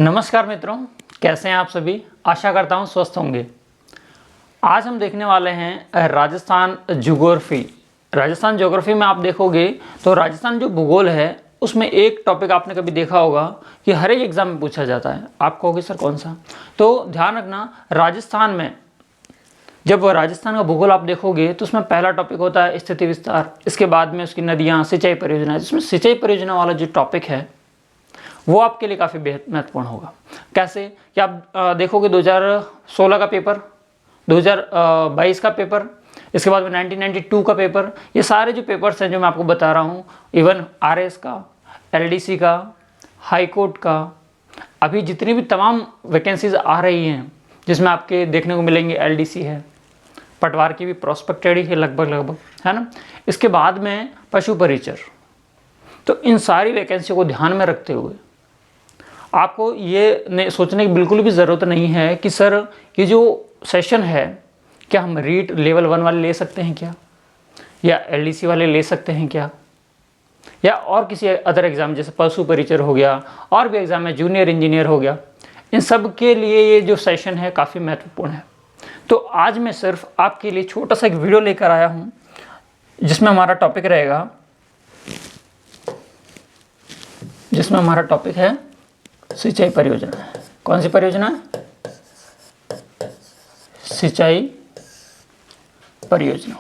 नमस्कार मित्रों, कैसे हैं आप सभी। आशा करता हूं स्वस्थ होंगे। आज हम देखने वाले हैं राजस्थान ज्योग्राफी। राजस्थान ज्योग्राफी में आप देखोगे तो राजस्थान जो भूगोल है उसमें एक टॉपिक आपने कभी देखा होगा कि हर एक एग्जाम में पूछा जाता है। आप कहोगे सर कौन सा? तो ध्यान रखना, राजस्थान में जब राजस्थान का भूगोल आप देखोगे तो उसमें पहला टॉपिक होता है स्थिति विस्तार। इसके बाद में उसकी नदियाँ, सिंचाई परियोजना। जिसमें सिंचाई परियोजना वाला जो टॉपिक है वो आपके लिए काफ़ी बेहद महत्वपूर्ण होगा। कैसे कि आप देखोगे 2016 का पेपर, 2022 का पेपर, इसके बाद में 1992 का पेपर, ये सारे जो पेपर्स हैं जो मैं आपको बता रहा हूँ, इवन आरएस का, एलडीसी का, हाई कोर्ट का, अभी जितनी भी तमाम वैकेंसीज आ रही हैं जिसमें आपके देखने को मिलेंगे एलडीसी है, पटवार की भी प्रोस्पेक्टेड है लगभग, है ना। इसके बाद में पशु परिचर। तो इन सारी वैकेंसी को ध्यान में रखते हुए आपको ये सोचने की बिल्कुल भी ज़रूरत नहीं है कि सर ये जो सेशन है क्या हम रीट लेवल 1 वाले ले सकते हैं क्या, या एलडीसी वाले ले सकते हैं क्या, या और किसी अदर एग्ज़ाम जैसे पशु परिचर हो गया, और भी एग्ज़ाम है, जूनियर इंजीनियर हो गया, इन सब के लिए ये जो सेशन है काफ़ी महत्वपूर्ण है। तो आज मैं सिर्फ आपके लिए छोटा सा एक वीडियो लेकर आया हूँ जिसमें हमारा टॉपिक है सिंचाई परियोजना। कौन सी परियोजना? सिंचाई परियोजना।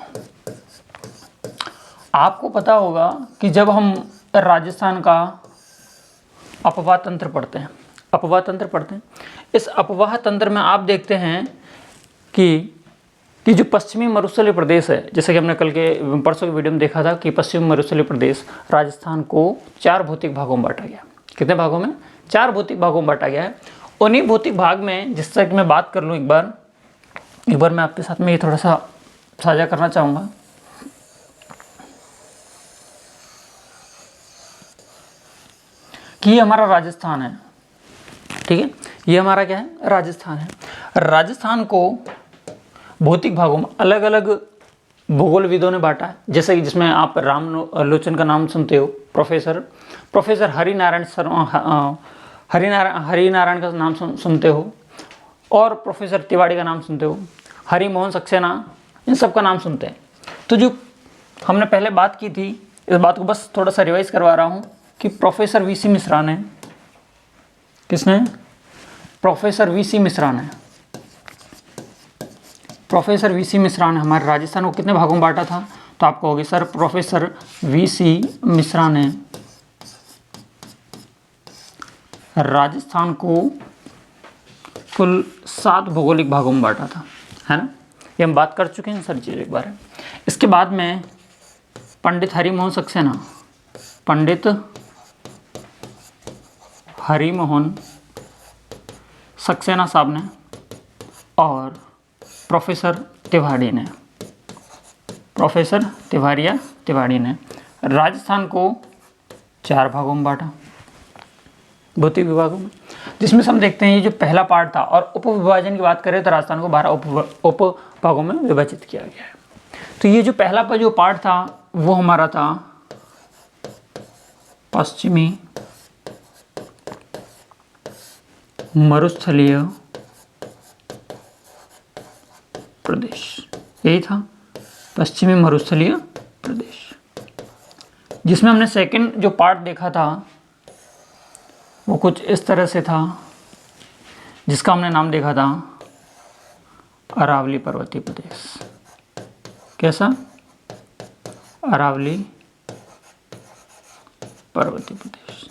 आपको पता होगा कि जब हम राजस्थान का अपवाह तंत्र पढ़ते हैं, इस अपवाह तंत्र में आप देखते हैं कि जो पश्चिमी मरुस्थलीय प्रदेश है, जैसे कि हमने परसों की वीडियो में देखा था कि पश्चिमी मरुस्थलीय प्रदेश राजस्थान को 4 भौतिक भागों में बांटा गया। कितने भागों में? 4 भौतिक भागों में बांटा गया है। उन्हीं भौतिक भाग में जिस तरह की मैं बात कर लूँ, एक बार मैं आपके साथ में ये थोड़ा सा साझा करना चाहूँगा कि ये हमारा राजस्थान है, ठीक है। ये हमारा क्या है? राजस्थान है। राजस्थान को भौतिक भागों में अलग अलग भूगोलविदों ने बांटा है। जैसे कि जिसमें आप राम लोचन का नाम सुनते हो, प्रोफेसर हरिनारायण का नाम सुनते हो, और प्रोफेसर तिवारी का नाम सुनते हो, हरिमोहन सक्सेना, इन सब का नाम सुनते हैं। तो जो हमने पहले बात की थी, इस बात को बस थोड़ा सा रिवाइज करवा रहा हूँ कि प्रोफेसर वीसी मिश्रा ने, किसने? प्रोफेसर वीसी मिश्रा ने हमारे राजस्थान को कितने भागों में बांटा था? तो आप कहोगे सर प्रोफेसर वीसी मिश्रा ने राजस्थान को कुल 7 भौगोलिक भागों में बांटा था, है ना। ये हम बात कर चुके हैं सर चीज़ एक बार। इसके बाद में पंडित हरिमोहन सक्सेना साहब ने और प्रोफेसर तिवारी ने राजस्थान को 4 भागों में बांटा, भौतिक विभागों में, जिसमें से हम देखते हैं ये जो पहला पार्ट था, और उप विभाजन की बात करें तो राजस्थान को 12 उप भागों में विभाजित किया गया है। तो ये जो पहला जो पार्ट था वो हमारा था पश्चिमी मरुस्थलीय प्रदेश। यही था पश्चिमी मरुस्थलीय प्रदेश, जिसमें हमने सेकंड जो पार्ट देखा था वो कुछ इस तरह से था, जिसका हमने नाम देखा था अरावली पर्वतीय प्रदेश। कैसा? अरावली पर्वतीय प्रदेश।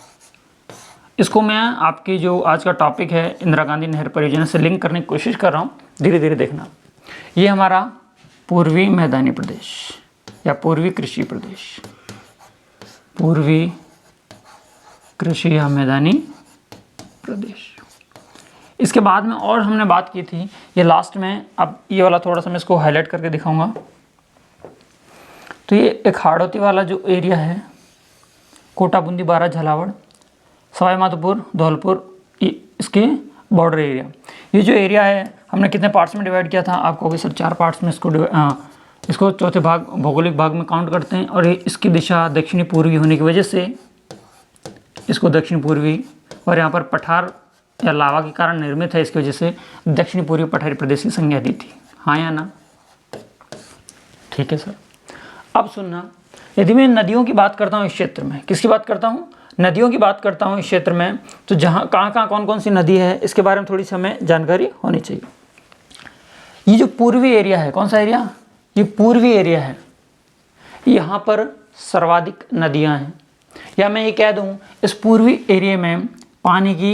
इसको मैं आपकी जो आज का टॉपिक है इंदिरा गांधी नहर परियोजना से लिंक करने की कोशिश कर रहा हूँ, धीरे धीरे देखना। ये हमारा पूर्वी मैदानी प्रदेश या पूर्वी कृषि प्रदेश, पूर्वी कृषि या मैदानी प्रदेश। इसके बाद में और हमने बात की थी, ये लास्ट में, अब ये वाला थोड़ा सा मैं इसको हाईलाइट करके दिखाऊंगा। तो ये एक हाड़ौती वाला जो एरिया है, कोटा, बूंदी, बारा, झालावाड़, सवाई माधोपुर, धौलपुर, इसके बॉर्डर एरिया। ये जो एरिया है हमने कितने पार्ट्स में डिवाइड किया था? आप कहोगे सर 4 पार्ट्स में इसको चौथे भाग भौगोलिक भाग में काउंट करते हैं, और इसकी दिशा दक्षिणी पूर्वी होने की वजह से इसको दक्षिण पूर्वी, और यहाँ पर पठार या लावा के कारण निर्मित है, इसकी वजह से दक्षिण पूर्वी पठारी प्रदेश की संज्ञा दी थी। हाँ या ना? ठीक है सर। अब सुनना, यदि मैं नदियों की बात करता हूँ इस क्षेत्र में, किसकी बात करता हूँ? नदियों की बात करता हूँ इस क्षेत्र में, तो जहाँ कहाँ कौन कौन सी नदी है इसके बारे में थोड़ी सी हमें जानकारी होनी चाहिए। ये जो पूर्वी एरिया है, कौन सा एरिया? ये पूर्वी एरिया है, यहाँ पर सर्वाधिक नदियाँ हैं, या मैं ये कह दूँ इस पूर्वी एरिया में पानी की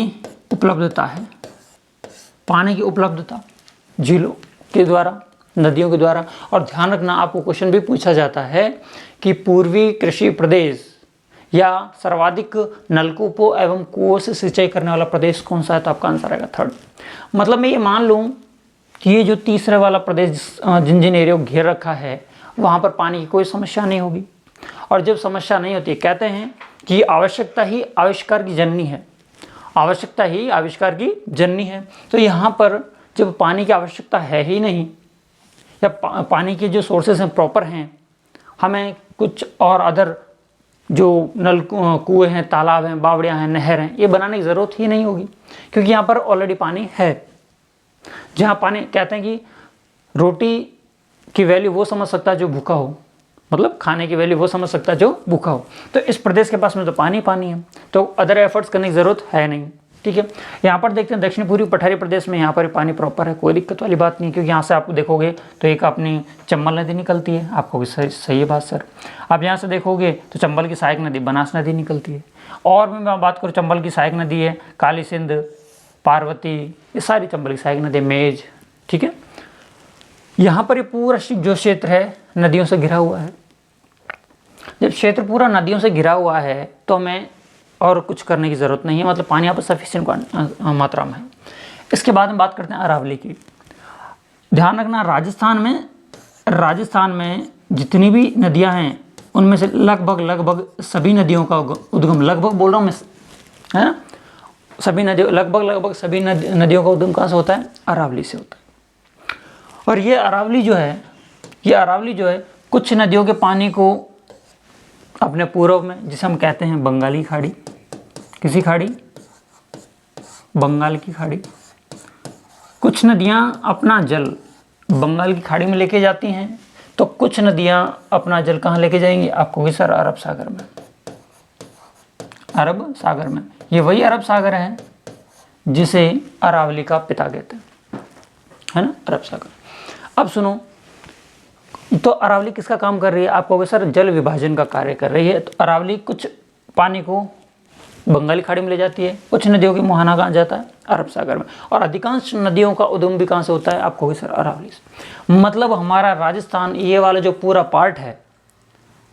उपलब्धता है, पानी की उपलब्धता झीलों के द्वारा, नदियों के द्वारा। और ध्यान रखना, आपको क्वेश्चन भी पूछा जाता है कि पूर्वी कृषि प्रदेश या सर्वाधिक नलकूपों एवं कुओं से सिंचाई करने वाला प्रदेश कौन सा है, तो आपका आंसर आएगा थर्ड। मतलब मैं ये मान लूँ कि ये जो तीसरे वाला प्रदेश जिन जिन एरिया को घेर रखा है वहाँ पर पानी की कोई समस्या नहीं होगी। और जब समस्या नहीं होती, कहते हैं कि आवश्यकता ही आविष्कार की जननी है, आवश्यकता ही आविष्कार की जननी है। तो यहाँ पर जब पानी की आवश्यकता है ही नहीं, या पानी के जो सोर्सेस हैं प्रॉपर हैं, हमें कुछ और अदर जो नल कुएँ हैं, तालाब हैं, बावड़ियाँ हैं, नहर हैं, ये बनाने की ज़रूरत ही नहीं होगी, क्योंकि यहाँ पर ऑलरेडी पानी है। जहाँ पानी, कहते हैं कि रोटी की वैल्यू वो समझ सकता है जो भूखा हो, मतलब खाने की वैल्यू वो समझ सकता है जो भूखा हो। तो इस प्रदेश के पास में तो पानी पानी है, तो अदर एफर्ट्स करने की ज़रूरत है नहीं। ठीक है, यहाँ पर देखते हैं दक्षिण पूर्वी पठारी प्रदेश में यहाँ पर पानी प्रॉपर है, कोई दिक्कत वाली बात नहीं, क्योंकि यहाँ से आप देखोगे तो एक अपनी चंबल नदी निकलती है, आपको भी सही है बात सर। आप यहाँ से देखोगे तो चंबल की सहायक नदी बनास नदी निकलती है। और मैं बात करूँ, चंबल की सहायक नदी है काली सिंध, पार्वती, ये सारी चंबल की सहायक नदी, मेज। ठीक है, यहाँ पर ये पूरा जो क्षेत्र है नदियों से घिरा हुआ है। जब क्षेत्र पूरा नदियों से घिरा हुआ है तो हमें और कुछ करने की ज़रूरत नहीं है, मतलब पानी यहाँ पर सफिशिएंट मात्रा में है। इसके बाद हम बात करते हैं अरावली की। ध्यान रखना, राजस्थान में जितनी भी नदियाँ हैं उनमें से लगभग सभी नदियों का उद्गम, लगभग बोल रहा हूँ मैं, है ना, सभी नदियों, लगभग सभी नदियों का उद्गम कहाँ से होता है? अरावली से होता है। और ये अरावली जो है कुछ नदियों के पानी को अपने पूर्व में, जिसे हम कहते हैं बंगाली खाड़ी, किसी खाड़ी? बंगाल की खाड़ी। कुछ नदियाँ अपना जल बंगाल की खाड़ी में लेके जाती हैं, तो कुछ नदियाँ अपना जल कहाँ लेके जाएंगी? आपको भी सर अरब सागर में, अरब सागर में। ये वही अरब सागर है जिसे अरावली का पिता कहते हैं, है ना, अरब सागर। अब सुनो, तो अरावली किसका काम कर रही है? आप कहोगे सर जल विभाजन का कार्य कर रही है। तो अरावली कुछ पानी को बंगाली खाड़ी में ले जाती है, कुछ नदियों की मुहाना कहाँ जाता है? अरब सागर में। और अधिकांश नदियों का उद्गम भी कहाँ से होता है? आप कहोगे सर अरावली से। मतलब हमारा राजस्थान, ये वाला जो पूरा पार्ट है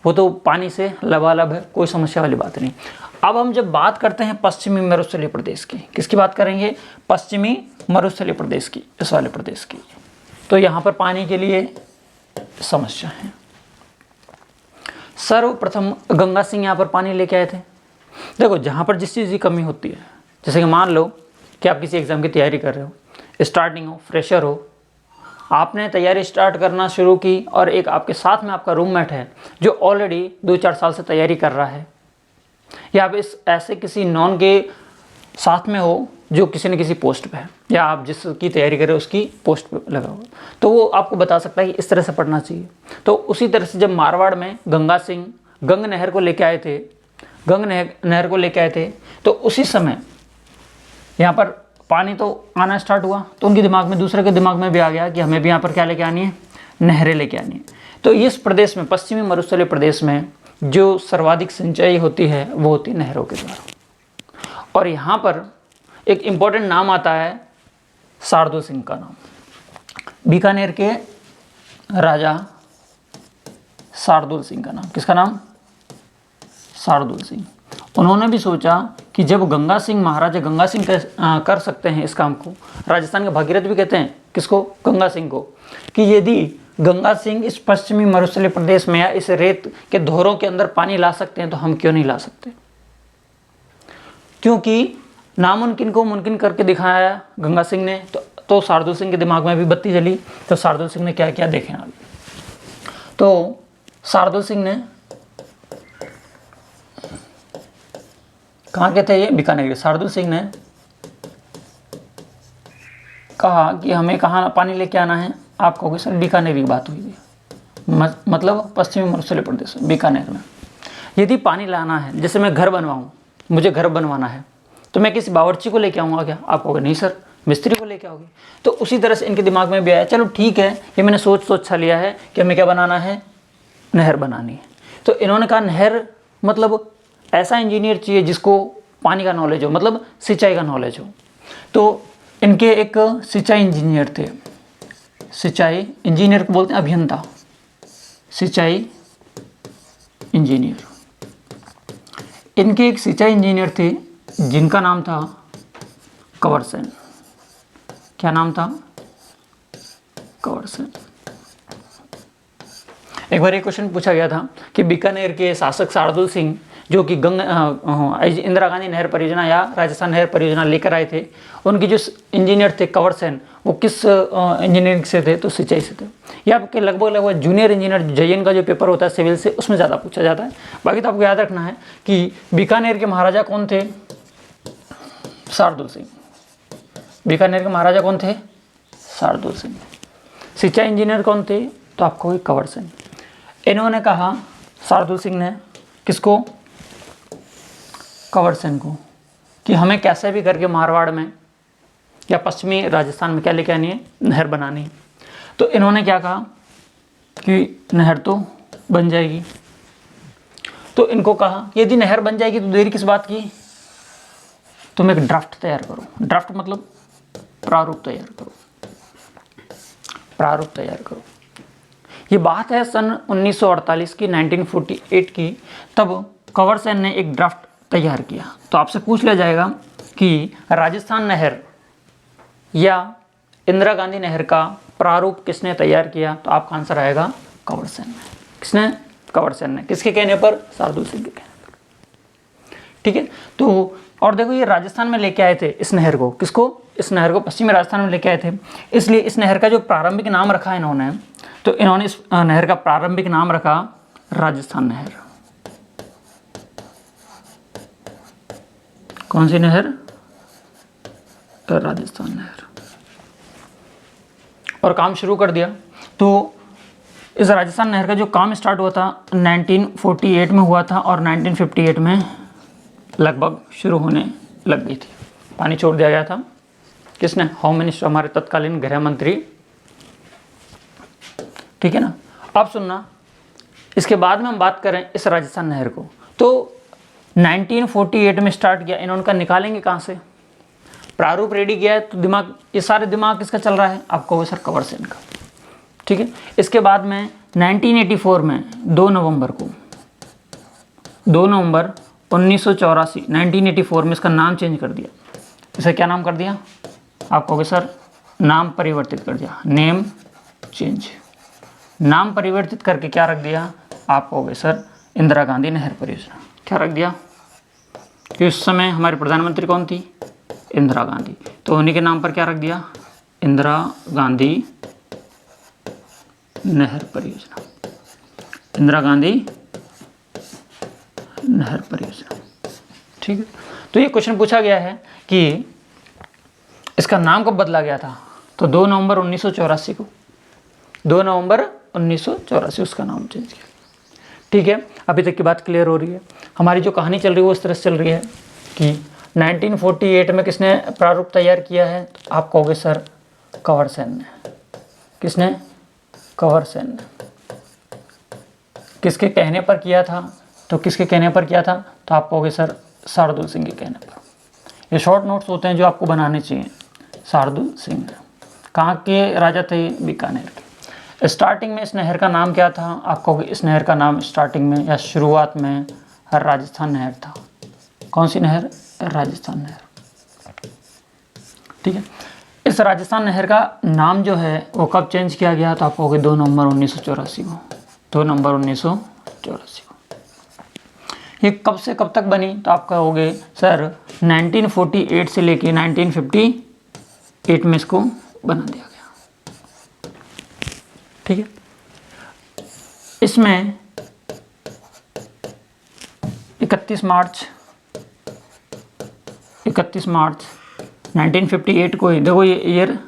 वो तो पानी से लबालब है, कोई समस्या वाली बात नहीं। अब हम जब बात करते हैं पश्चिमी मरुस्थलीय प्रदेश की, किसकी बात करेंगे? पश्चिमी मरुस्थलीय प्रदेश की, इस वाले प्रदेश की। तो यहाँ पर पानी के लिए समस्या है। सर्वप्रथम गंगा सिंह यहाँ पर पानी लेके आए थे। देखो, जहाँ पर जिस चीज़ की कमी होती है, जैसे कि मान लो कि आप किसी एग्ज़ाम की तैयारी कर रहे हो, स्टार्टिंग हो, फ्रेशर हो, आपने तैयारी स्टार्ट करना शुरू की और एक आपके साथ में आपका रूममेट है जो ऑलरेडी 2-4 साल से तैयारी कर रहा है, या आप इस ऐसे किसी नॉन के साथ में हो जो किसी न किसी पोस्ट पे है, या आप जिसकी तैयारी कर रहे हो उसकी पोस्ट पे लगा हुआ, तो वो आपको बता सकता है कि इस तरह से पढ़ना चाहिए। तो उसी तरह से जब मारवाड़ में गंगा सिंह गंग नहर को लेके आए थे, तो उसी समय यहाँ पर पानी तो आना स्टार्ट हुआ, तो उनके दिमाग में, दूसरे के दिमाग में भी आ गया कि हमें भी यहाँ पर क्या लेके आनी है? नहरें लेके आनी है। तो इस प्रदेश में, पश्चिमी मरुस्थलीय प्रदेश में जो सर्वाधिक सिंचाई होती है वो होती है नहरों के द्वारा। और यहाँ पर एक इम्पॉर्टेंट नाम आता है शार्दुल सिंह का नाम, बीकानेर के राजा शार्दुल सिंह का नाम। किसका नाम? शार्दुल सिंह। उन्होंने भी सोचा कि जब महाराजा गंगा सिंह कर सकते हैं इस काम को, राजस्थान के भागीरथ भी कहते हैं किसको? गंगा सिंह को, कि यदि गंगा सिंह इस पश्चिमी मरुस्थलीय प्रदेश में या इस रेत के धोरों के अंदर पानी ला सकते हैं तो हम क्यों नहीं ला सकते? क्योंकि नामुमकिन को मुमकिन करके दिखाया गंगा सिंह ने। तो शार्दुल सिंह के दिमाग में भी बत्ती जली। तो शार्दुल सिंह ने क्या किया, देखें आप। तो शार्दुल सिंह ने, कहाँ के थे ये? बीकानेर के। शार्दुल सिंह ने कहा कि हमें कहाँ पानी लेके आना है, आप कहोगे सर बीकानेर की बात हुई थी, मतलब पश्चिमी मरुस्थलीय प्रदेश बीकानेर में। यदि पानी लाना है, जैसे मैं घर बनवाऊँ, मुझे घर बनवाना है, तो मैं किसी बावर्ची को लेके आऊँगा क्या? आप कहोगे नहीं सर, मिस्त्री को लेके आओगे। तो उसी तरह से इनके दिमाग में भी आया, चलो ठीक है, ये मैंने सोच तो अच्छा लिया है कि हमें क्या बनाना है, नहर बनानी है। तो इन्होंने कहा नहर मतलब ऐसा इंजीनियर चाहिए जिसको पानी का नॉलेज हो, मतलब सिंचाई का नॉलेज हो। तो इनके एक सिंचाई इंजीनियर थे, सिंचाई इंजीनियर को बोलते हैं अभियंता, सिंचाई इंजीनियर। इनके एक सिंचाई इंजीनियर थे जिनका नाम था कंवर सेन। क्या नाम था? कंवर सेन। एक बार एक क्वेश्चन पूछा गया था कि बीकानेर के शासक शार्दुल सिंह जो कि इंदिरा गांधी नहर परियोजना या राजस्थान नहर परियोजना लेकर आए थे, उनके जो इंजीनियर थे कंवर सेन, वो किस इंजीनियरिंग से थे? तो सिंचाई से थे। ये आपके लगभग जूनियर इंजीनियर JN का जो पेपर होता है सिविल से, उसमें ज़्यादा पूछा जाता है। बाकी तो आपको याद रखना है कि बीकानेर के महाराजा कौन थे? शार्दुल सिंह। बीकानेर के महाराजा कौन थे? शार्दुल सिंह। सिंचाई इंजीनियर कौन थे? तो आपको कंवर सेन। इन्होंने कहा, शार्दुल सिंह ने, किसको? कंवर सेन को, कि हमें कैसे भी करके मारवाड़ में या पश्चिमी राजस्थान में क्या लेके आनी है, नहर बनानी है। तो इन्होंने क्या कहा कि नहर तो बन जाएगी। तो इनको कहा यदि नहर बन जाएगी तो देरी किस बात की, तुम एक ड्राफ्ट तैयार करो। ड्राफ्ट मतलब प्रारूप तैयार करो, प्रारूप तैयार करो। ये बात है सन 1948 की, 1948 की। तब कंवर सेन ने एक ड्राफ्ट तैयार किया। तो आपसे पूछ लिया जाएगा कि राजस्थान नहर या इंदिरा गांधी नहर का प्रारूप किसने तैयार किया? तो आपका आंसर आएगा कंवर सेन ने। किसने? कंवर सेन ने। किसके कहने पर? शार्दुल सिंह के कहने पर। ठीक है। तो और देखो, ये राजस्थान में लेके आए थे इस नहर को। किसको? इस नहर को पश्चिमी राजस्थान में लेके आए थे। इसलिए इस नहर का जो प्रारंभिक नाम रखा इन्होंने, तो इन्होंने इस नहर का प्रारंभिक नाम रखा राजस्थान नहर। कौन सी नहर? राजस्थान नहर। और काम शुरू कर दिया। तो इस राजस्थान नहर का जो काम स्टार्ट हुआ था 1948 में हुआ था, और 1958 में लगभग शुरू होने लग गई थी। पानी छोड़ दिया गया था। किसने? होम मिनिस्टर, हमारे तत्कालीन गृह मंत्री। ठीक है ना। अब सुनना, इसके बाद में हम बात करें इस राजस्थान नहर को। तो 1948 में स्टार्ट किया इन्होंने, का निकालेंगे कहाँ से? प्रारूप रेडी किया है, तो दिमाग, ये सारे दिमाग किसका चल रहा है? आपको सर कंवर सेन का। ठीक है। इसके बाद में 1984 में 2 नवंबर को, 2 नवंबर 1984, 1984 में इसका नाम चेंज कर दिया। इसे क्या नाम कर दिया? आप कहोगे सर नाम परिवर्तित कर दिया, नेम चेंज। नाम परिवर्तित करके क्या रख दिया? आप कहोगे सर इंदिरा गांधी नहर परियोजना। क्या रख दिया? कि उस समय हमारे प्रधानमंत्री कौन थी? इंदिरा गांधी। तो उन्हीं के नाम पर क्या रख दिया? इंदिरा गांधी नहर परियोजना। इंदिरा गांधी नहर परियोजना। ठीक है। तो ये क्वेश्चन पूछा गया है कि इसका नाम कब बदला गया था? तो 2 नवंबर 1984 को, 2 नवंबर 1984 उसका नाम चेंज किया। ठीक है। अभी तक की बात क्लियर हो रही है। हमारी जो कहानी चल रही है वो इस तरह से चल रही है कि 1948 में किसने प्रारूप तैयार किया है? तो आप कहोगे सर कंवर सेन ने। किसने? कंवर सेन ने। किसके कहने पर किया था? तो किसके कहने पर किया था? तो आप कहोगे सर शार्दुल सिंह के कहने पर। ये शॉर्ट नोट्स होते हैं जो आपको बनाने चाहिए। शार्दुल सिंह कहाँ के राजा थे? बीकानेर के। स्टार्टिंग में इस नहर का नाम क्या था? आप कहोगे इस नहर का नाम स्टार्टिंग में या शुरुआत में राजस्थान नहर था। कौन सी नहर? राजस्थान नहर। ठीक है। इस राजस्थान नहर का नाम जो है वो कब चेंज किया गया? तो आप कहोगे 2 नवंबर 1984 को। 2 नवंबर 1984 को। ये कब से कब तक बनी? तो आप कहोगे सर 1948 से लेके 1958 में इसको बना दिया गया। ठीक है। इसमें 31 मार्च 1958 को ही, देखो ये ईयर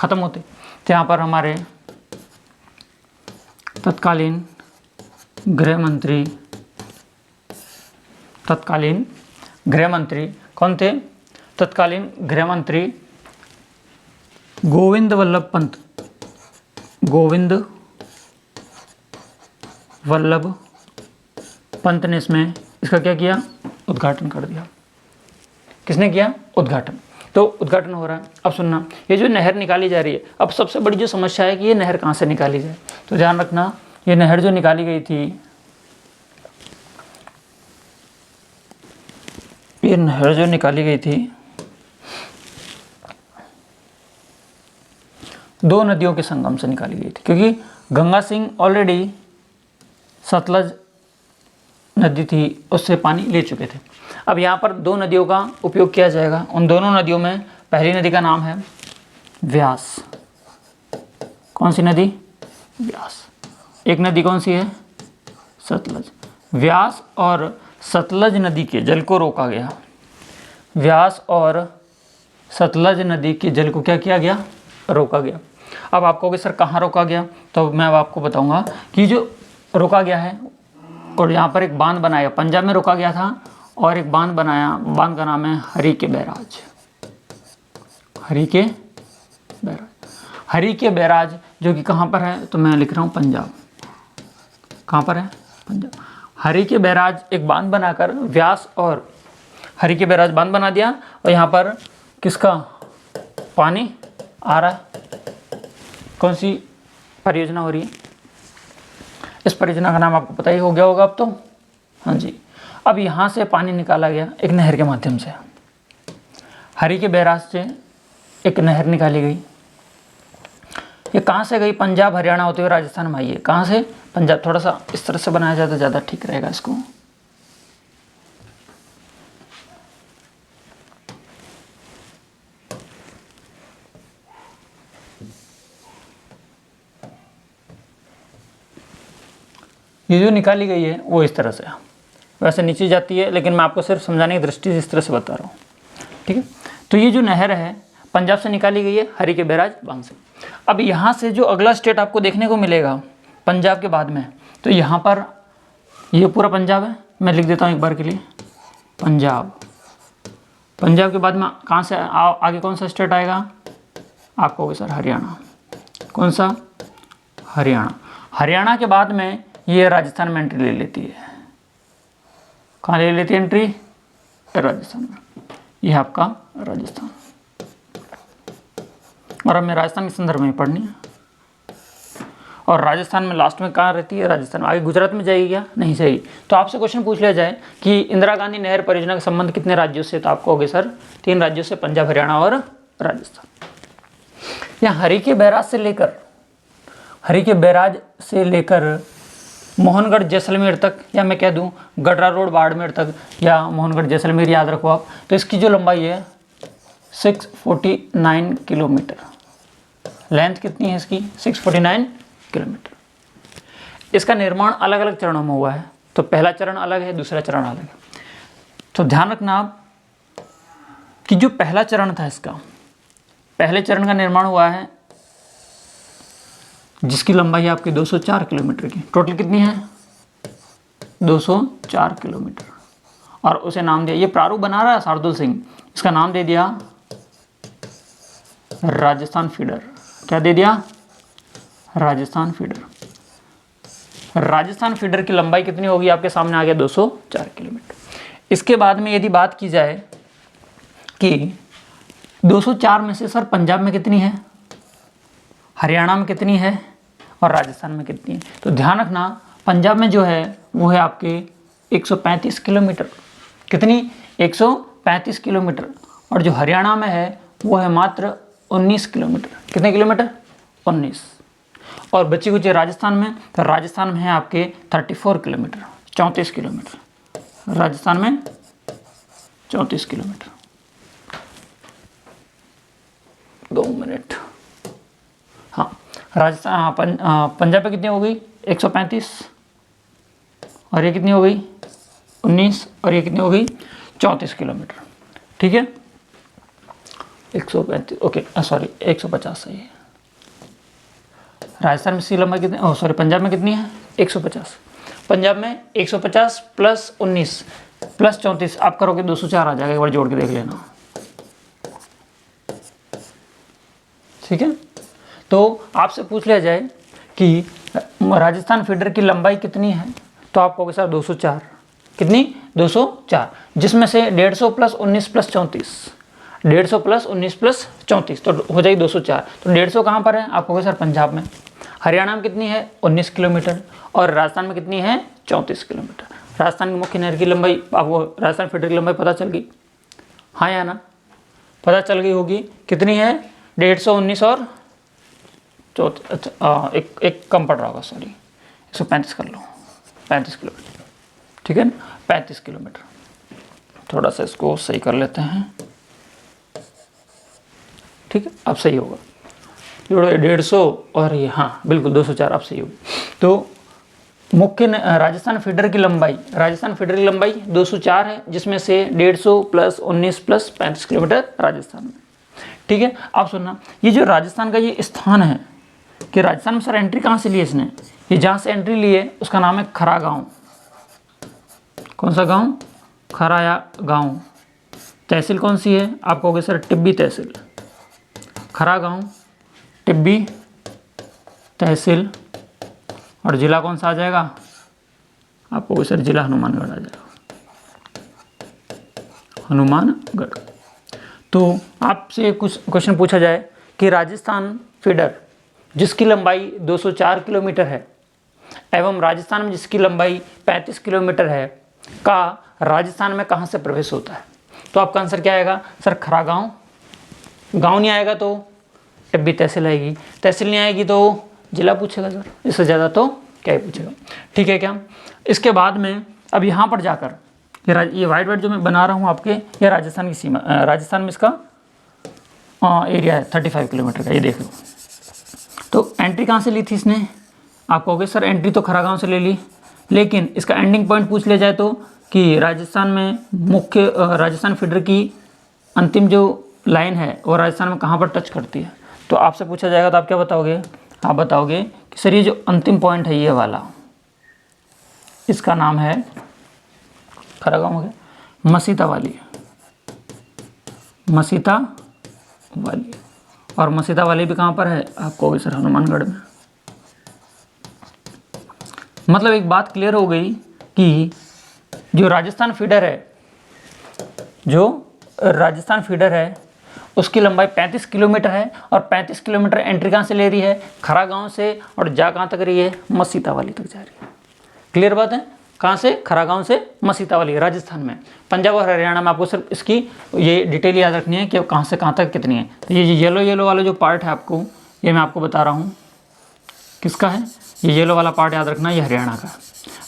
ख़त्म होते। तो यहाँ पर हमारे तत्कालीन गृह मंत्री कौन थे? तत्कालीन गृह मंत्री गोविंद वल्लभ पंत ने इसका क्या किया? उद्घाटन कर दिया। किसने किया? उद्घाटन। तो उद्घाटन हो रहा है। अब सुनना, ये जो नहर निकाली जा रही है, अब सबसे बड़ी जो समस्या है कि ये नहर कहाँ से निकाली जाए। तो ध्यान रखना, ये नहर जो निकाली गई थी, ये नहर जो निकाली गई थी 2 नदियों के संगम से निकाली गई थी, क्योंकि गंगा सिंह ऑलरेडी सतलज नदी थी, उससे पानी ले चुके थे। अब यहाँ पर 2 नदियों का उपयोग किया जाएगा। उन दोनों नदियों में पहली नदी का नाम है व्यास। कौन सी नदी? व्यास। एक नदी कौन सी है? सतलज। व्यास और सतलज नदी के जल को रोका गया। व्यास और सतलज नदी के जल को क्या किया गया? रोका गया। अब आप कहोगे सर कहाँ रोका गया? तो मैं अब आपको बताऊंगा कि जो रोका गया है, और यहाँ पर एक बांध बनाया, पंजाब में रोका गया था, और एक बांध बनाया, बांध का नाम है हरि के बैराज। हरि के बैराज जो कि कहाँ पर है? तो मैं लिख रहा हूँ पंजाब। कहाँ पर है? पंजाब। हरि के बैराज एक बांध बनाकर व्यास और हरि के बैराज बांध बना दिया, और यहाँ पर किसका पानी आ रहा है? कौन सी परियोजना हो रही है? इस परियोजना का नाम आपको पता ही हो गया होगा अब तो। हाँ जी। अब यहाँ से पानी निकाला गया एक नहर के माध्यम से। हरि के बैराज से एक नहर निकाली गई। ये कहाँ से गई? पंजाब हरियाणा होते हुए राजस्थान में आई है। कहाँ से? पंजाब। थोड़ा सा इस तरह से बनाया जाए तो ज़्यादा ठीक रहेगा इसको। ये जो निकाली गई है वो इस तरह से, वैसे नीचे जाती है, लेकिन मैं आपको सिर्फ समझाने की दृष्टि से इस तरह से बता रहा हूँ। ठीक है। तो ये जो नहर है पंजाब से निकाली गई है, हरि के बैराज बांध से। अब यहाँ से जो अगला स्टेट आपको देखने को मिलेगा पंजाब के बाद में, तो यहाँ पर ये पूरा पंजाब है। मैं लिख देता हूँ एक बार के लिए पंजाब। पंजाब के बाद में कहाँ से आगे कौन सा स्टेट आएगा? आप कहोगे सर हरियाणा। कौन सा? हरियाणा। हरियाणा के बाद में ये राजस्थान में एंट्री ले लेती है। कहाँ ले लेती है एंट्री? राजस्थान में। यह आपका राजस्थान। और हमें राजस्थान के संदर्भ में पढ़नी है। और राजस्थान में लास्ट में कहाँ रहती है? राजस्थान में। आगे गुजरात में जाएगी क्या? नहीं जाएगी। तो आपसे क्वेश्चन पूछ लिया जाए कि इंदिरा गांधी नहर परियोजना का संबंध कितने राज्यों से, तो आप कहोगे सर 3 राज्यों से, पंजाब, हरियाणा और राजस्थान। यहाँ हरि के बैराज से लेकर मोहनगढ़ जैसलमेर तक, या मैं कह दूं गडरा रोड बाड़मेर तक, या मोहनगढ़ जैसलमेर, याद रखो आप। तो इसकी जो लंबाई है 649 किलोमीटर। लेंथ कितनी है इसकी? 649 किलोमीटर। इसका निर्माण अलग अलग चरणों में हुआ है। तो पहला चरण अलग है, दूसरा चरण अलग है। तो ध्यान रखना आप कि जो पहला चरण था इसका, पहले चरण का निर्माण हुआ है जिसकी लंबाई है आपकी 204 किलोमीटर की। टोटल कितनी है? 204 किलोमीटर। और उसे नाम दिया, ये प्रारूप बना रहा है शार्दुल सिंह, इसका नाम दे दिया राजस्थान फीडर। क्या दे दिया? राजस्थान फीडर। राजस्थान फीडर की लंबाई कितनी होगी? आपके सामने आ गया 204 किलोमीटर। इसके बाद में यदि बात की जाए कि 204 में से सर पंजाब में कितनी है, हरियाणा में कितनी है और राजस्थान में कितनी है, तो ध्यान रखना पंजाब में जो है वो है आपके 135 किलोमीटर। कितनी? 135 किलोमीटर। और जो हरियाणा में है वो है मात्र 19 किलोमीटर। कितने किलोमीटर? 19। और बची कुछ राजस्थान में, तो राजस्थान में है आपके 34 किलोमीटर, 34 किलोमीटर। राजस्थान में 34 किलोमीटर। 2 मिनट। हाँ, राजस्थान, हाँ, पंजाब में कितनी हो गई? 135। और ये कितनी हो गई? 19। और ये कितनी हो गई? 34 किलोमीटर। ठीक है, 135, ओके, सॉरी 150 सही है। राजस्थान में इसकी लंबाई कितनी, सॉरी पंजाब में कितनी है 150। पंजाब में 150 प्लस 19 प्लस 34 आप करोगे 204 आ जाएगा, एक बार जोड़ के देख लेना। ठीक है, तो आपसे पूछ लिया जाए कि राजस्थान फीडर की लंबाई कितनी है, तो आप कहोगे सर 204। कितनी 204, जिसमें से 150 प्लस 19 प्लस 34, 150 प्लस 19 प्लस 34 तो हो जाएगी 204। तो 150 कहाँ पर है, आप कहोगे सर पंजाब में। हरियाणा में कितनी है 19 किलोमीटर और राजस्थान में कितनी है 34 किलोमीटर। राजस्थान की मुख्य नहर की लंबाई आपको, राजस्थान फीडर की लंबाई पता चल गई, हाँ या ना, पता चल गई होगी। कितनी है 150 19 और 34, अच्छा एक कम पड़ रहा होगा, सॉरी 135 कर लो, 35 किलोमीटर। ठीक है ना, 35 किलोमीटर। थोड़ा सा इसको सही कर लेते हैं। ठीक है, अब सही होगा, 150 और ये हाँ बिल्कुल 204 अब सही होगी। तो मुख्य राजस्थान फीडर की लंबाई, राजस्थान फीडर की लंबाई 204 है, जिसमें से 150 प्लस 19 प्लस 35 किलोमीटर राजस्थान में। ठीक है, आप सुनना, ये जो राजस्थान का ये स्थान है कि राजस्थान में सर एंट्री कहाँ से ली है इसने, ये जहाँ से एंट्री ली है उसका नाम है खरा गाँव। कौन सा गाँव, खराया गाँव। तहसील कौन सी है, आप कहोगे सर टिब्बी तहसील। खरा गाँव, टिब्बी तहसील। और जिला कौन सा आ जाएगा, आप कहोगे सर जिला हनुमानगढ़ आ जाएगा, हनुमानगढ़। तो आपसे कुछ क्वेश्चन पूछा जाए कि राजस्थान फीडर जिसकी लंबाई 204 किलोमीटर है एवं राजस्थान में जिसकी लंबाई 35 किलोमीटर है का राजस्थान में कहाँ से प्रवेश होता है, तो आपका आंसर क्या आएगा सर खरा गाँव। गाँव नहीं आएगा तो टिब्बी तहसील आएगी, तहसील नहीं आएगी तो जिला पूछेगा सर, इससे ज़्यादा तो क्या ही पूछेगा। ठीक है क्या, इसके बाद में अब यहाँ पर जाकर ये वाइट जो मैं बना रहा हूँ आपके, ये राजस्थान की सीमा, राजस्थान में इसका एरिया है 35 किलोमीटर का, ये देख लो। तो एंट्री कहाँ से ली थी इसने, आप कहोगे सर एंट्री तो खरा गाँव से ले ली, लेकिन इसका एंडिंग पॉइंट पूछ लिया जाए तो कि राजस्थान में मुख्य राजस्थान फीडर की अंतिम जो लाइन है वो राजस्थान में कहाँ पर टच करती है, तो आपसे पूछा जाएगा तो आप क्या बताओगे, आप बताओगे कि सर ये जो अंतिम पॉइंट है ये वाला, इसका नाम है खरा गाँव हो गया, मसीता वाली, मसीता वाली। और मसीता वाली भी कहाँ पर है, आप कहोगे सर हनुमानगढ़ में। मतलब एक बात क्लियर हो गई कि जो राजस्थान फीडर है, जो राजस्थान फीडर है उसकी लंबाई 35 किलोमीटर है और 35 किलोमीटर एंट्री कहाँ से ले रही है, खरा गाँव से, और जा कहाँ तक रही है, मसीता वाली तक जा रही है। क्लियर बात है, कहाँ से, खरा गाँव से मसीता वाली, राजस्थान में। पंजाब और हरियाणा में आपको सिर्फ इसकी ये डिटेल याद रखनी है कि कहाँ से कहाँ तक कितनी है। तो ये येलो वाला जो पार्ट है आपको, ये मैं आपको बता रहा हूँ किसका है, ये येलो वाला पार्ट याद रखना, ये हरियाणा का।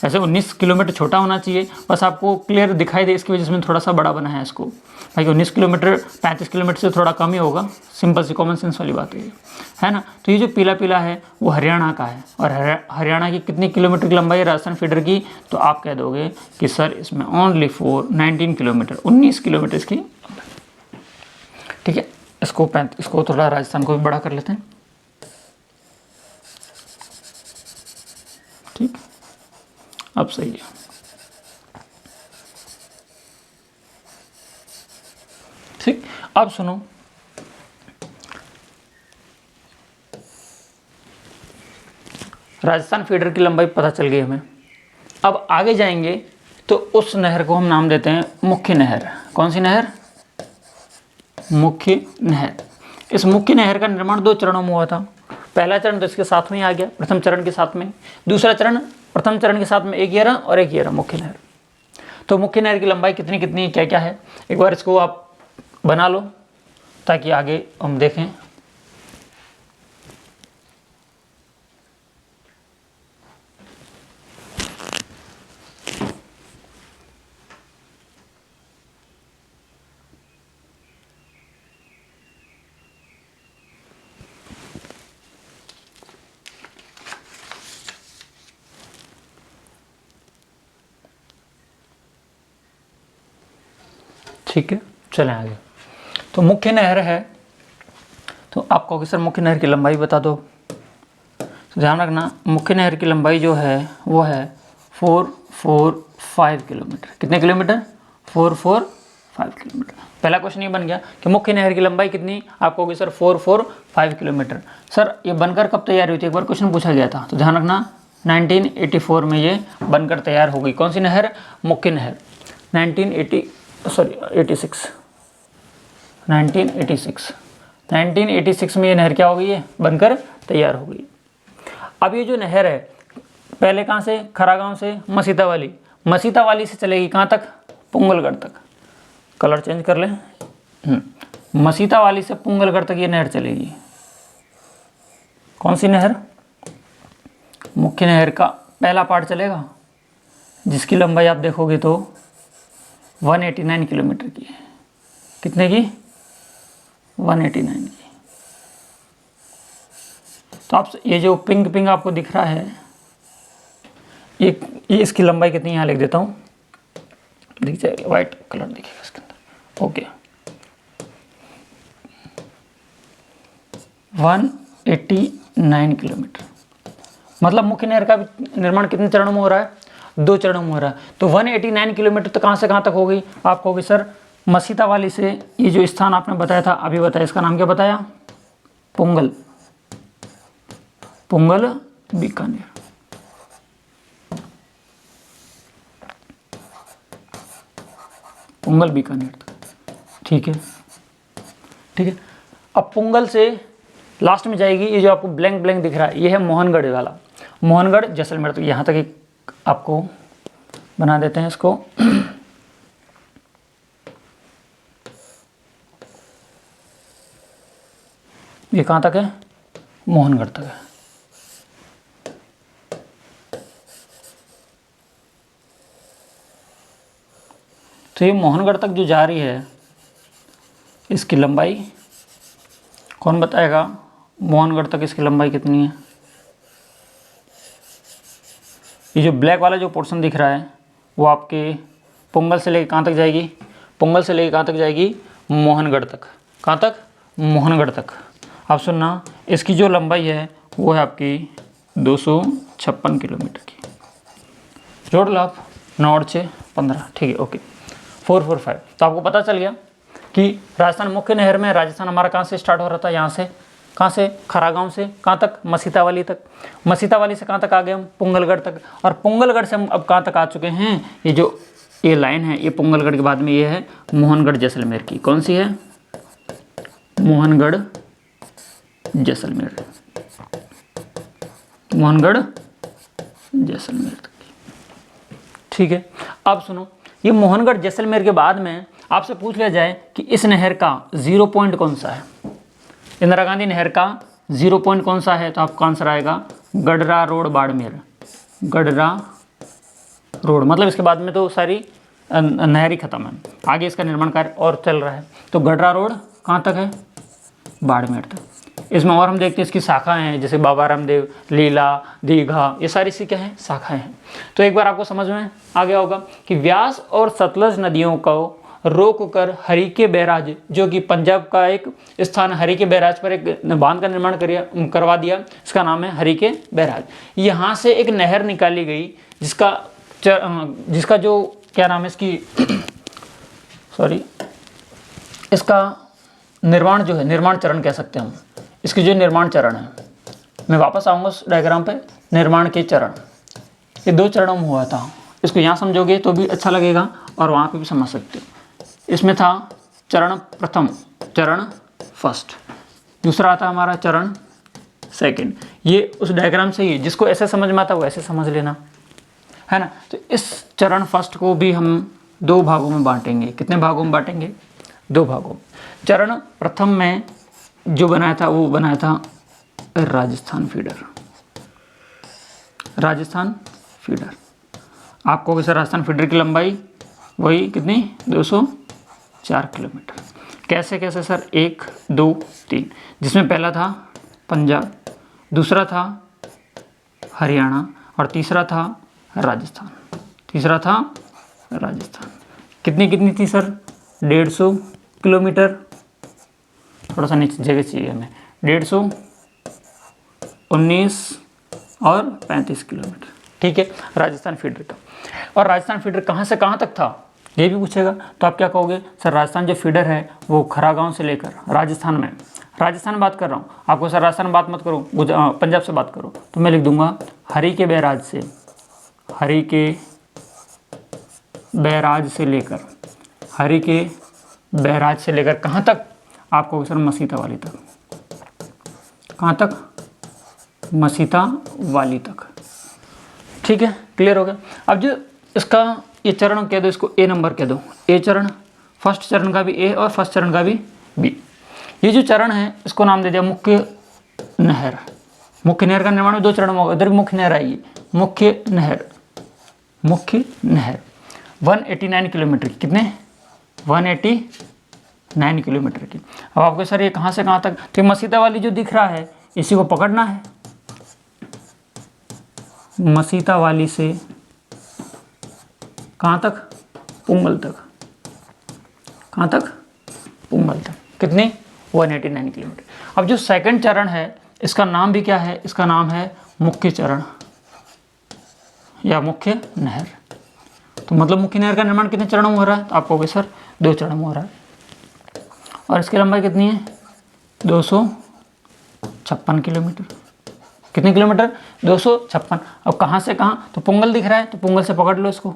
ऐसे 19 किलोमीटर छोटा होना चाहिए, बस आपको क्लियर दिखाई दे, इसकी वजह से मैंने थोड़ा सा बड़ा बनाया है इसको, भाई 19 किलोमीटर 35 किलोमीटर से थोड़ा कम ही होगा, सिंपल सी कॉमन सेंस वाली बात है ना। तो ये जो पीला पीला है वो हरियाणा का है, और हरियाणा की कितनी किलोमीटर की लंबाई है राजस्थान फीडर की, तो आप कह दोगे कि सर इसमें ओनली 19 किलोमीटर, 19 किलोमीटर इसकी। ठीक है, इसको थोड़ा राजस्थान को भी बड़ा कर लेते हैं। ठीक, अब सही है। ठीक, अब सुनो, राजस्थान फीडर की लंबाई पता चल गई हमें। अब आगे जाएंगे तो उस नहर को हम नाम देते हैं मुख्य नहर। कौन सी नहर, मुख्य नहर। इस मुख्य नहर का निर्माण 2 चरणों में हुआ था। पहला चरण तो इसके साथ में ही आ गया, प्रथम चरण के साथ में। दूसरा चरण, प्रथम चरण के साथ में एक ये रहा और एक ये रहा मुख्य नहर। तो मुख्य नहर की लंबाई कितनी कितनी क्या क्या है, एक बार इसको आप बना लो ताकि आगे हम देखें। ठीक है, चलें आगे। तो मुख्य नहर है, तो आप कहोगे सर मुख्य नहर की लंबाई बता दो। तो ध्यान रखना मुख्य नहर की लंबाई जो है वो है 445 किलोमीटर। कितने किलोमीटर? 445 किलोमीटर। पहला क्वेश्चन ये बन गया कि मुख्य नहर की लंबाई कितनी, आपको होगी सर 445 किलोमीटर। सर ये बनकर कब तैयार हुई थी, एक बार क्वेश्चन पूछा गया था, तो ध्यान रखना 1984 में ये बनकर तैयार हो गई। कौन सी नहर? मुख्य नहर। 1986 में ये नहर क्या हो गई है? बनकर तैयार हो गई। अब ये जो नहर है पहले कहाँ से? खरागांव से मसीता वाली से चलेगी कहाँ तक? पुंगलगढ़ तक। कलर चेंज कर लें। मसीता वाली से पुंगलगढ़ तक ये नहर चलेगी। कौन सी नहर? मुख्य नहर का पहला पार्ट चलेगा, जिसकी लंबाई आप देखोगे तो 189 किलोमीटर की है। कितने की? 189 की। तो आप ये जो पिंक आपको दिख रहा है, ये इसकी लंबाई कितनी, यहाँ लिख देता हूँ, दिख जाएगा, वाइट कलर दिखेगा इसके अंदर। Okay, 189 kilometre. मतलब मुख्य नहर का निर्माण कितने चरणों में हो रहा है? 2 चरणों में हो रहा है। तो 189 किलोमीटर तो कहाँ से कहाँ तक हो गई? आपको होगी सर मसीता वाली से, ये जो स्थान आपने बताया था अभी बताया, इसका नाम क्या बताया? पुंगल बीकानेर। पुंगल बीकानेर तक। ठीक है। अब पुंगल से लास्ट में जाएगी, ये जो आपको ब्लैंक दिख रहा है ये है मोहनगढ़ वाला, मोहनगढ़ जैसलमेर तक। यहाँ तक एक आपको बना देते हैं इसको। ये कहाँ तक है? मोहनगढ़ तक है। तो ये मोहनगढ़ तक जो जा रही है, इसकी लंबाई कौन बताएगा? मोहनगढ़ तक इसकी लंबाई कितनी है? ये जो ब्लैक वाला जो पोर्शन दिख रहा है वो आपके पुंगल से लेकर कहाँ तक जाएगी? पुंगल से लेकर कहाँ तक जाएगी? मोहनगढ़ तक। कहाँ तक? मोहनगढ़ तक। अब सुनना, इसकी जो लंबाई है वो है आपकी 256 किलोमीटर की। जोड़ लो आप, 9 और 6 15। ठीक है, ओके, 445। तो आपको पता चल गया कि राजस्थान मुख्य नहर में राजस्थान हमारा कहाँ से स्टार्ट हो रहा था? यहाँ से। कहाँ से? खरागांव से। कहाँ तक? मसीता वाली तक। मसीता वाली से कहाँ तक आ गए हम? पुंगलगढ़ तक। और पुंगलगढ़ से हम अब कहाँ तक आ चुके हैं? ये जो ये लाइन है, ये पुंगलगढ़ के बाद में ये है मोहनगढ़ जैसलमेर की। कौन सी है? मोहनगढ़ जैसलमेर। मोहनगढ़ जैसलमेर तक की। ठीक है। अब सुनो, ये मोहनगढ़ जैसलमेर के बाद में आपसे पूछ लिया जाए कि इस नहर का 0 पॉइंट कौन सा है? इंदिरा गांधी नहर का 0 पॉइंट कौन सा है? तो आपका आंसर आएगा गडरा रोड बाड़मेर। गडरा रोड, मतलब इसके बाद में तो सारी नहर ही खत्म है, आगे इसका निर्माण कार्य और चल रहा है। तो गडरा रोड कहाँ तक है? बाड़मेर तक। इसमें और हम देखते हैं इसकी शाखाएं हैं, जैसे बाबा रामदेव, लीला, दीघा, ये सारी सी क्या हैं? शाखाएं हैं। तो एक बार आपको समझ में आ गया होगा कि व्यास और सतलज नदियों को रोक कर हरिके बैराज, जो कि पंजाब का एक स्थान, हरिके बैराज पर एक बांध का निर्माण करवा दिया, इसका नाम है हरिके बैराज। यहाँ से एक नहर निकाली गई जिसका जो क्या नाम है इसकी सॉरी इसका निर्माण जो है, निर्माण चरण कह सकते हैं हम, इसकी जो निर्माण चरण है, मैं वापस आऊँगा उस डायग्राम पे। निर्माण के चरण ये 2 चरणों में हुआ था। इसको यहाँ समझोगे तो भी अच्छा लगेगा और वहाँ पे भी समझ सकते हो। इसमें था चरण प्रथम, चरण फर्स्ट, दूसरा आता हमारा चरण सेकंड। ये उस डायग्राम से ही, जिसको ऐसे समझ में आता है वो ऐसे समझ लेना, है ना। तो इस चरण फर्स्ट को भी हम 2 भागों में बांटेंगे। कितने भागों में बांटेंगे? 2 भागों। चरण प्रथम में जो बनाया था वो बनाया था राजस्थान फीडर। राजस्थान फीडर आपको सर राजस्थान फीडर की लंबाई वही कितनी? 204 किलोमीटर। कैसे कैसे सर? 1 2 3, जिसमें पहला था पंजाब, दूसरा था हरियाणा और तीसरा था राजस्थान। कितनी थी सर? 150 किलोमीटर। थोड़ा सा नीचे जगह चाहिए हमें। 150, 19 और 35 किलोमीटर। ठीक है, राजस्थान फीडर का। और राजस्थान फीडर कहाँ से कहाँ तक था ये भी पूछेगा, तो आप क्या कहोगे, सर राजस्थान जो फीडर है वो खरागांव से लेकर राजस्थान में, राजस्थान बात कर रहा हूँ, आपको सर राजस्थान बात मत करो, पंजाब से बात करो, तो मैं लिख दूंगा हरी के बैराज से, हरी के बैराज से लेकर, हरी के बैराज से लेकर कहाँ तक, आपको सर मसीता वाली तक। कहाँ तक, मसीता वाली तक। ठीक है, क्लियर हो गया। अब जो इसका ये चरण कह दो, इसको ए नंबर कह दो, ए चरण, फर्स्ट चरण का भी ए और फर्स्ट चरण का भी बी। ये जो चरण है इसको नाम दे दिया मुख्य नहर। मुख्य नहर का निर्माण 2 चरण में होगा, इधर भी मुख्य नहर आएगी, मुख्य नहर, मुख्य नहर 189 किलोमीटर की, कितने 189 किलोमीटर की। अब आपको सर ये कहाँ से कहाँ तक, तो मसीता वाली जो दिख रहा है इसी को पकड़ना है, मसीता वाली से कहाँ तक, पुंगल तक, कहाँ तक, पुंगल तक, कितनी 189 किलोमीटर। अब जो सेकंड चरण है इसका नाम भी क्या है, इसका नाम है मुख्य चरण या मुख्य नहर। तो मतलब मुख्य नहर का निर्माण कितने चरणों में हो रहा है, तो आप कहोगे सर 2 चरणों में हो रहा है। और इसकी लंबाई कितनी है 256 किलोमीटर। कितने किलोमीटर, 256। अब कहाँ से कहाँ, तो पुंगल दिख रहा है तो पुंगल से पकड़ लो इसको,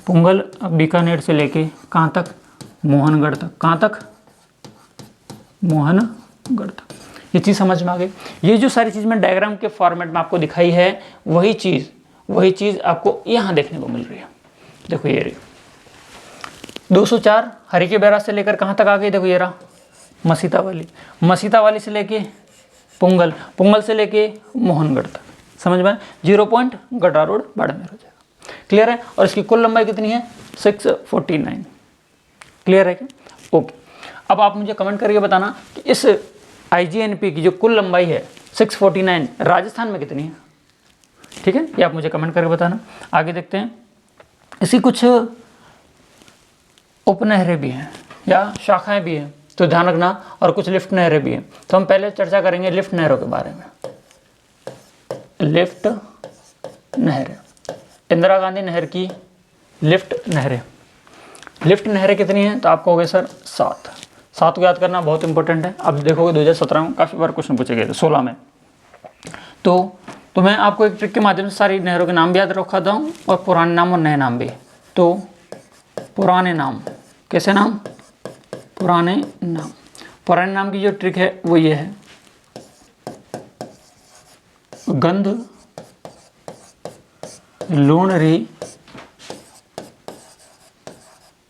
पुंगल बीकानेर से लेके कहाँ तक, मोहनगढ़ तक। कहाँ तक, मोहनगढ़ तक। ये चीज़ समझ में आ गई। ये जो सारी चीज़ मैं डायग्राम के फॉर्मेट में आपको दिखाई है वही चीज़ आपको यहाँ देखने को मिल रही है। देखो ये रही 204 हरी के बैराज से लेकर कहाँ तक आ गई, देखो ये रहा मसीता वाली, मसीता वाली से लेके पुंगल, पुंगल से लेके मोहनगढ़ तक। समझ में, 0 पॉइंट गड्ढा रोड बाड़मेर हो जाएगा। क्लियर है। और इसकी कुल लंबाई कितनी है 649। क्लियर है क्या, ओके। अब आप मुझे कमेंट करके बताना कि इस IGNP की जो कुल लंबाई है 649 राजस्थान में कितनी है। ठीक है, ये आप मुझे कमेंट करके बताना। आगे देखते हैं, इसी कुछ उपनहरें भी हैं या शाखाएं भी हैं, तो ध्यान रखना, और कुछ लिफ्ट नहरें भी हैं। तो हम पहले चर्चा करेंगे लिफ्ट नहरों के बारे में। लिफ्ट नहरें, इंदिरा गांधी नहर की लिफ्ट नहरें। लिफ्ट नहरें कितनी हैं, तो आप कहोगे सर 7 को याद करना बहुत इंपॉर्टेंट है। अब देखोगे 2017 में काफ़ी बार क्वेश्चन पूछे गए थे, 16 में। तो मैं आपको एक ट्रिक के माध्यम से सारी नहरों के नाम भी याद रखाता हूँ और पुराने नाम और नए नाम भी। तो पुराने नाम, कैसे नाम, पुराने नाम। पुराने नाम की जो ट्रिक है वो ये है, गंध लूणरी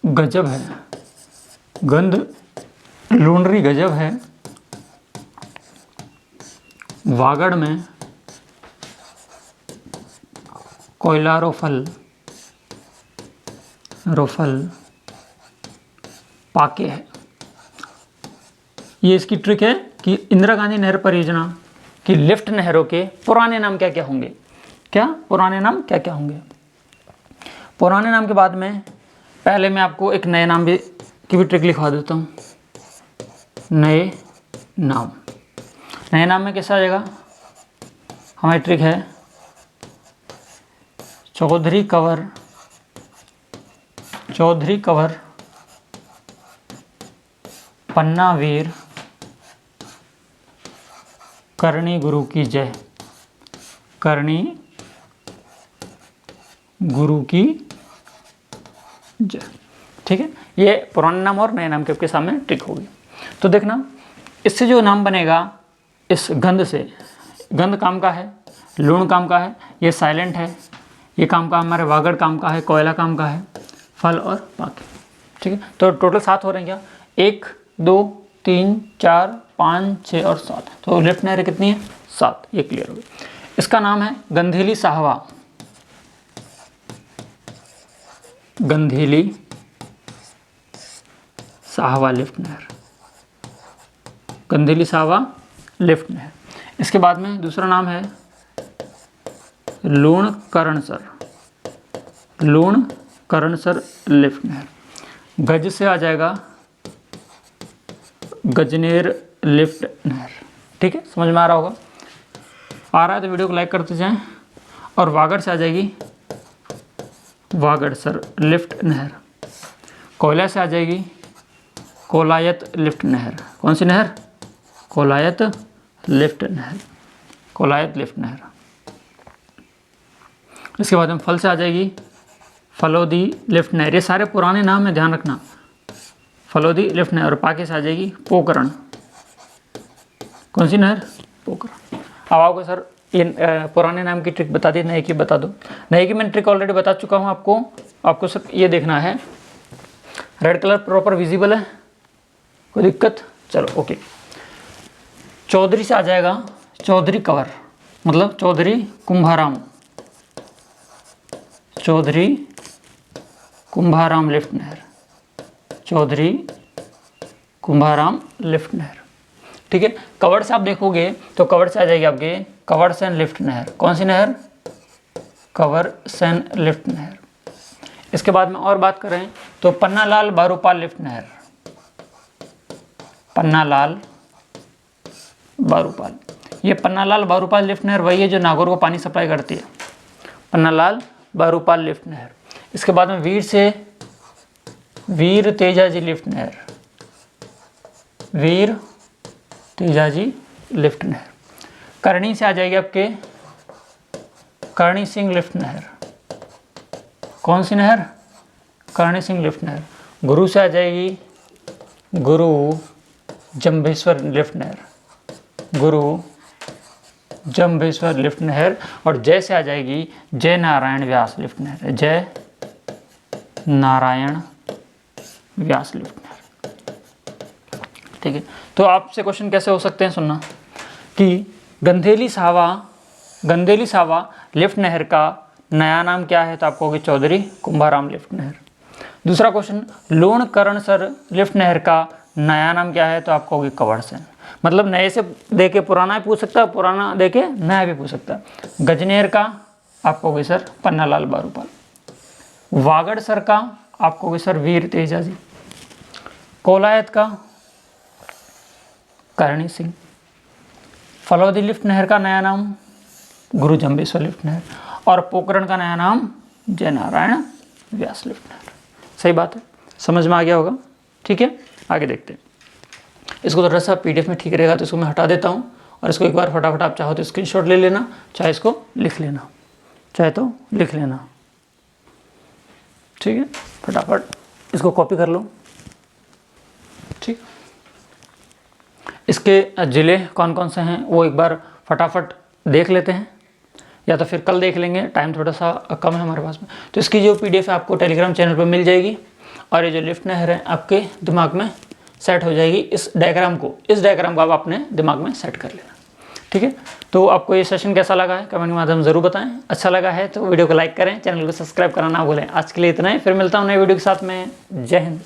गजब है, गंध लूणरी गजब है, वागड़ में कोयला रोफल पाके है। ये इसकी ट्रिक है कि इंदिरा गांधी नहर परियोजना की लिफ्ट नहरों के पुराने नाम क्या क्या होंगे, क्या पुराने नाम क्या क्या होंगे। पुराने नाम के बाद में पहले मैं आपको एक नए नाम की भी ट्रिक लिखवा देता हूँ। नए नाम, नए नाम में कैसा आ जाएगा, हमारी ट्रिक है चौधरी कवर पन्ना वीर करणी गुरु की जय, करणी गुरु की जय। ठीक है, ये पुराने नाम और नए नाम के आपके सामने ट्रिक होगी। तो देखना, इससे जो नाम बनेगा इस गंध से, गंध काम का है, लूण काम का है, ये साइलेंट है, ये काम का हमारे वागड़ काम का है, कोयला काम का है, फल और पाके। ठीक है, तो टोटल 7 हो रहे हैं क्या, 1 2 3 4 5 6 और 7। तो लिफ्ट नहरें कितनी है 7, ये क्लियर हो गया। इसका नाम है गंधेली साहवा, गंधेली साहवा लिफ्ट नहर, गंधेली साहवा लिफ्ट नहर। इसके बाद में दूसरा नाम है लूणकरणसर लिफ्ट नहर। गज से आ जाएगा गजनेर लिफ्ट नहर। ठीक है, समझ में आ रहा होगा। आ रहा है तो वीडियो को लाइक करते जाएं। और वागड़ से आ जाएगी वागड़ सर लिफ्ट नहर। कोयला से आ जाएगी कोलायत लिफ्ट नहर। कौन सी नहर? कोलायत लिफ्ट नहर। कोलायत लिफ्ट नहर। इसके बाद में फल से आ जाएगी फलोदी लिफ्ट नहर। ये सारे पुराने नाम है, ध्यान रखना। फलोदी लिफ्ट नहर। और पाके से आ जाएगी पोकरण। कौन सी नहर? पोकरण। अब आपको सर ये पुराने नाम की ट्रिक बता दी, नए की बता दो। नए की मैंने ट्रिक ऑलरेडी बता चुका हूँ आपको। आपको सर ये देखना है, रेड कलर प्रॉपर विजिबल है, कोई दिक्कत? चलो ओके। चौधरी से आ जाएगा चौधरी कंवर, मतलब चौधरी कुंभाराम। चौधरी कुंभाराम लिफ्ट नहर। चौधरी कुंभाराम लिफ्ट नहर, ठीक है। कवड़ से आप देखोगे तो कवड़ से आ जाएगी आपके कंवरसेन लिफ्ट नहर। कौन सी नहर? कंवरसेन लिफ्ट नहर। इसके बाद में और बात करें तो पन्नालाल बारूपाल लिफ्ट नहर। पन्नालाल बारूपाल, ये पन्नालाल बारूपाल लिफ्ट नहर वही है जो नागौर को पानी सप्लाई करती है। पन्नालाल बारूपाल लिफ्ट नहर। इसके बाद में वीर से वीर तेजाजी लिफ्ट नहर। वीर तेजाजी लिफ्ट नहर। करणी से आ जाएगी आपके करणी सिंह लिफ्ट नहर। कौन सी नहर? करणी सिंह लिफ्ट नहर। गुरु से आ जाएगी गुरु जंभेश्वर लिफ्ट नहर। गुरु जंभेश्वर लिफ्ट नहर। और जय से आ जाएगी जय नारायण व्यास लिफ्ट नहर। जय नारायण व्यास लिफ्ट नहर, ठीक है। तो आपसे क्वेश्चन कैसे हो सकते हैं, सुनना कि गंधेली सावा लिफ्ट नहर का नया नाम क्या है? तो आपको होगी चौधरी कुंभाराम लिफ्ट नहर। दूसरा क्वेश्चन, लूणकरणसर लिफ्ट नहर का नया नाम क्या है? तो आपको होगी कंवरसेन। मतलब नए से देके पुराना भी पूछ सकता है, पुराना देके नया भी पूछ सकता है। गजनेर का आपको होगी सर पन्नालाल बारूपाल। वागड़ सर का आपको होगी सर वीर तेजाजी। कोलायत का करणी सिंह। फलोदी लिफ्ट नहर का नया नाम गुरु जंभेश्वर लिफ्ट नहर। और पोकरण का नया नाम जय नारायण व्यास लिफ्ट नहर। सही बात है, समझ में आ गया होगा, ठीक है। आगे देखते हैं। इसको थोड़ा सा पीडीएफ में ठीक रहेगा तो इसको मैं हटा देता हूँ और इसको एक बार फटाफट आप चाहो तो स्क्रीनशॉट ले लेना, चाहे इसको लिख लेना, चाहे तो लिख लेना, ठीक है। फटाफट इसको कॉपी कर लो, ठीक। इसके ज़िले कौन कौन से हैं वो एक बार फटाफट देख लेते हैं, या तो फिर कल देख लेंगे, टाइम थोड़ा सा कम है हमारे पास में। तो इसकी जो पीडीएफ है आपको टेलीग्राम चैनल पर मिल जाएगी और ये जो लिफ्ट नहर है आपके दिमाग में सेट हो जाएगी। इस डायग्राम को आप अपने दिमाग में सेट कर लेना, ठीक है। तो आपको ये सेशन कैसा लगा है कमेंट के माध्यम से ज़रूर बताएं। अच्छा लगा है तो वीडियो को लाइक करें, चैनल को सब्सक्राइब करना ना भूलें। आज के लिए इतना ही, फिर मिलता हूँ नए वीडियो के साथ में। जय हिंद।